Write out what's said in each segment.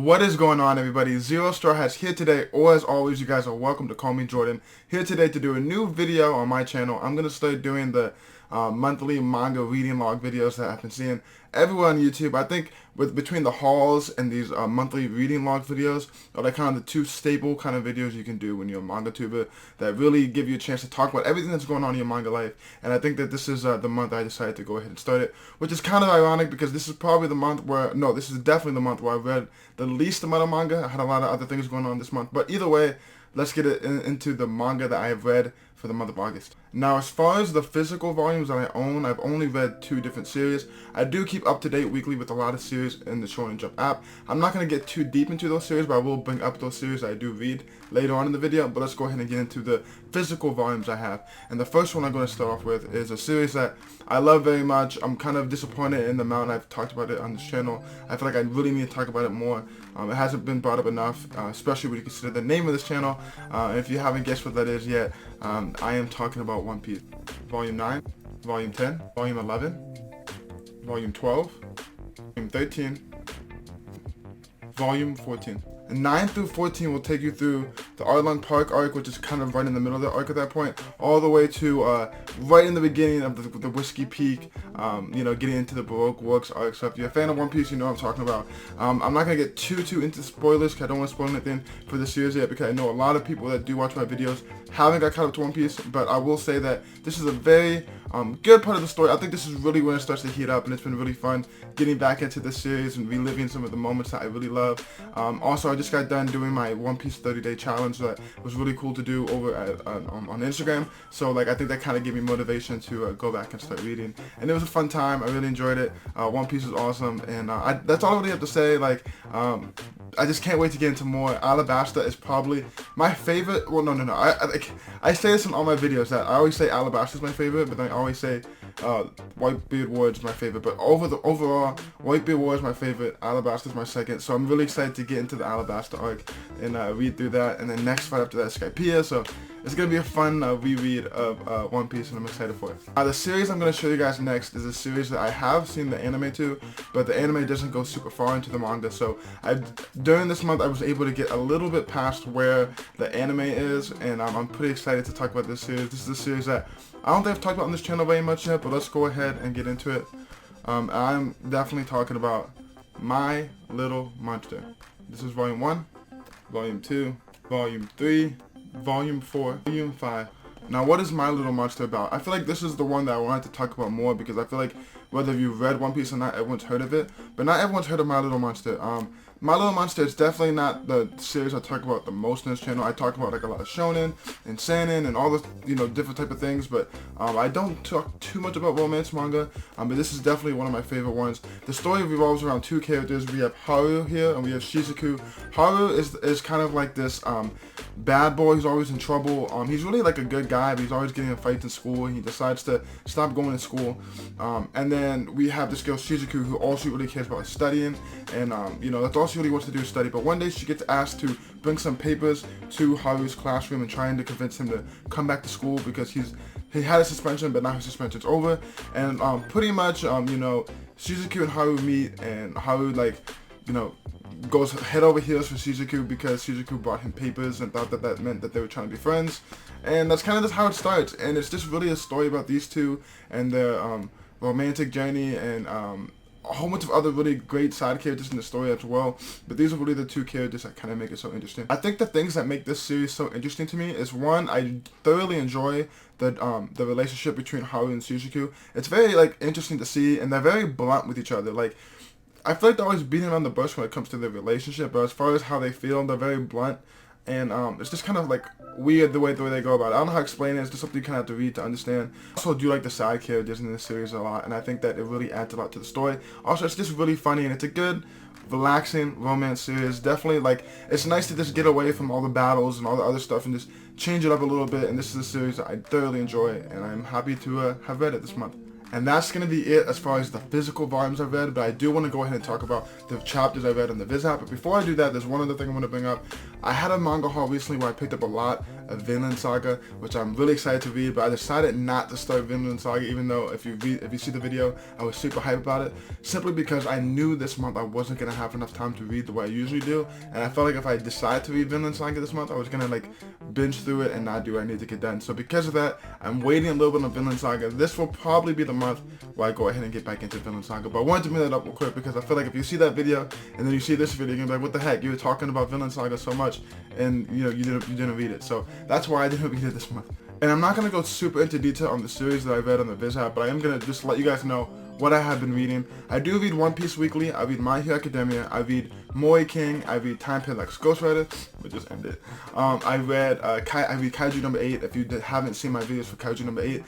What is going on, everybody? Zero Straw Hats here today, or as always, you guys are welcome to call me Jordan. Here today to do a new video on my channel. I'm going to start doing the monthly manga reading log videos that I've been seeing everywhere on YouTube. I think between the hauls and these monthly reading log videos are like kind of the two staple kind of videos you can do when you're a manga tuber that really give you a chance to talk about everything that's going on in your manga life. And I think that this is the month I decided to go ahead and start it, which is kind of ironic because this is probably the month where, no, this is definitely the month where I read the least amount of manga. I had a lot of other things going on this month, but either way, let's get into the manga that I have read for the month of August. Now, as far as the physical volumes that I own, I've only read 2 different series. I do keep up to date weekly with a lot of series in the Shonen Jump app. I'm not going to get too deep into those series, but I will bring up those series I do read later on in the video. But let's go ahead and get into the physical volumes I have. And the first one I'm going to start off with is a series that I love very much. I'm kind of disappointed in the amount I've talked about it on this channel. I feel like I really need to talk about it more. It hasn't been brought up enough, especially when you consider the name of this channel. If you haven't guessed what that is yet, I am talking about One Piece. Volume 9, Volume 10, Volume 11, Volume 12, Volume 13, Volume 14. And 9 through 14 will take you through the Arlong Park arc, which is kind of right in the middle of the arc at that point, all the way to right in the beginning of the Whiskey Peak, getting into the Baroque Works arc. So if you're a fan of One Piece, you know what I'm talking about. I'm not going to get too into spoilers because I don't want to spoil anything for the series yet, because I know a lot of people that do watch my videos haven't got caught up to One Piece, but I will say that this is a very good part of the story. I think this is really when it starts to heat up, and it's been really fun getting back into this series and reliving some of the moments that I really love. Also, I just got done doing my One Piece 30-day challenge that was really cool to do over on Instagram. So like I think that kind of gave me motivation to go back and start reading, and it was a fun time. I really enjoyed it. One Piece is awesome, and that's all I really have to say. Like I just can't wait to get into more. Alabasta is probably my favorite. Well, no. I say this in all my videos that I always say Alabasta is my favorite, but then I always say Whitebeard Ward is my favorite. But overall, Whitebeard Ward is my favorite. Alabasta is my second. So I'm really excited to get into the Alabasta arc and read through that. And then next right after that is Skypiea. So it's going to be a fun reread of One Piece, and I'm excited for it. The series I'm going to show you guys next is a series that I have seen the anime to, but the anime doesn't go super far into the manga. So during this month, I was able to get a little bit past where the anime is, and I'm pretty excited to talk about this series. This is a series that I don't think I've talked about on this channel very much yet, but let's go ahead and get into it. I'm definitely talking about My Little Monster. This is Volume 1, Volume 2, Volume 3, Volume 4, Volume 5. Now, what is My Little Monster about? I feel like this is the one that I wanted to talk about more because I feel like whether you've read One Piece or not, everyone's heard of it. But not everyone's heard of My Little Monster. My Little Monster is definitely not the series I talk about the most on this channel. I talk about like a lot of shonen and seinen and all the different type of things, but I don't talk too much about romance manga. But this is definitely one of my favorite ones. The story revolves around 2 characters. We have Haru here and we have Shizuku. Haru is kind of like this bad boy who's always in trouble. He's really like a good guy, but he's always getting in fights in school, and he decides to stop going to school. And then we have this girl Shizuku who also really cares about studying, and that's all she really wants to do is study. But one day she gets asked to bring some papers to Haru's classroom and trying to convince him to come back to school because he had a suspension, but now his suspension's over. And pretty much Shizuku and Haru meet, and Haru goes head over heels for Shizuku because Shizuku brought him papers and thought that meant that they were trying to be friends. And that's kind of just how it starts, and it's just really a story about these two and their romantic journey, and a whole bunch of other really great side characters in the story as well. But these are really the 2 characters that kind of make it so interesting. I think the things that make this series so interesting to me is, one, I thoroughly enjoy the relationship between Haru and Shizuku. It's very interesting to see, and they're very blunt with each other. Like, I feel like they're always beating around the bush when it comes to their relationship, but as far as how they feel, they're very blunt. And it's just kind of weird the way they go about it. I don't know how to explain it. It's just something you kind of have to read to understand. I also do like the side characters in this series a lot, and I think that it really adds a lot to the story. Also, it's just really funny, and it's a good, relaxing romance series. Definitely, it's nice to just get away from all the battles and all the other stuff and just change it up a little bit. And this is a series that I thoroughly enjoy, and I'm happy to have read it this month. And that's going to be it as far as the physical volumes I've read, but I do want to go ahead and talk about the chapters I read on the Viz app. But before I do that, there's one other thing I want to bring up. I had a manga haul recently where I picked up a lot of Vinland Saga, which I'm really excited to read, but I decided not to start Vinland Saga, even though if you see the video, I was super hyped about it, simply because I knew this month I wasn't going to have enough time to read the way I usually do, and I felt like if I decided to read Vinland Saga this month, I was going to like binge through it and not do what I need to get done. So because of that, I'm waiting a little bit on Vinland Saga. This will probably be the month where I go ahead and get back into Vinland Saga, but I wanted to bring that up real quick because I feel like if you see that video and then you see this video, you're gonna be like, what the heck, you were talking about Vinland Saga so much and you didn't read it. So that's why I didn't read it this month. And I'm not gonna go super into detail on the series that I read on the Viz app, but I am gonna just let you guys know what I have been reading. I do read One Piece weekly. I read My Hero Academia. I read Moe King. I read Time Parallax Ghost Rider, which just ended. I read Kaiju number 8. If you haven't seen my videos for Kaiju number 8,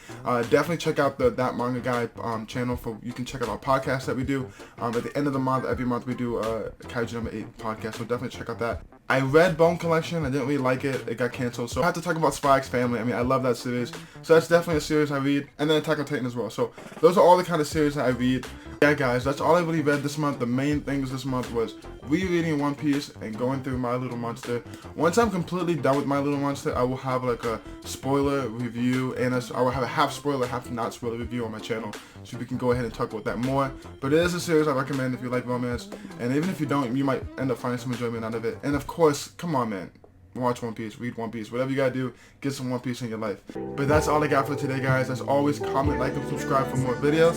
definitely check out That Manga Guy channel. You can check out our podcast that we do. At the end of the month, every month we do Kaiju number 8 podcast, so definitely check out that. I read Bone Collection. I didn't really like it. It got canceled. So I have to talk about Spy X Family. I mean, I love that series. So that's definitely a series I read. And then Attack on Titan as well. So those are all the kind of series that I read. Yeah, guys, that's all I really read this month. The main things this month was rereading One Piece and going through My Little Monster. Once I'm completely done with My Little Monster, I will have like a spoiler review and I will have a half spoiler, half not spoiler review on my channel, so we can go ahead and talk about that more. But it is a series I recommend if you like romance, and even if you don't, you might end up finding some enjoyment out of it. And of course, come on, man. Watch One Piece, read One Piece, whatever you gotta do, get some One Piece in your life. But that's all I got for today, guys. As always, comment, like, and subscribe for more videos.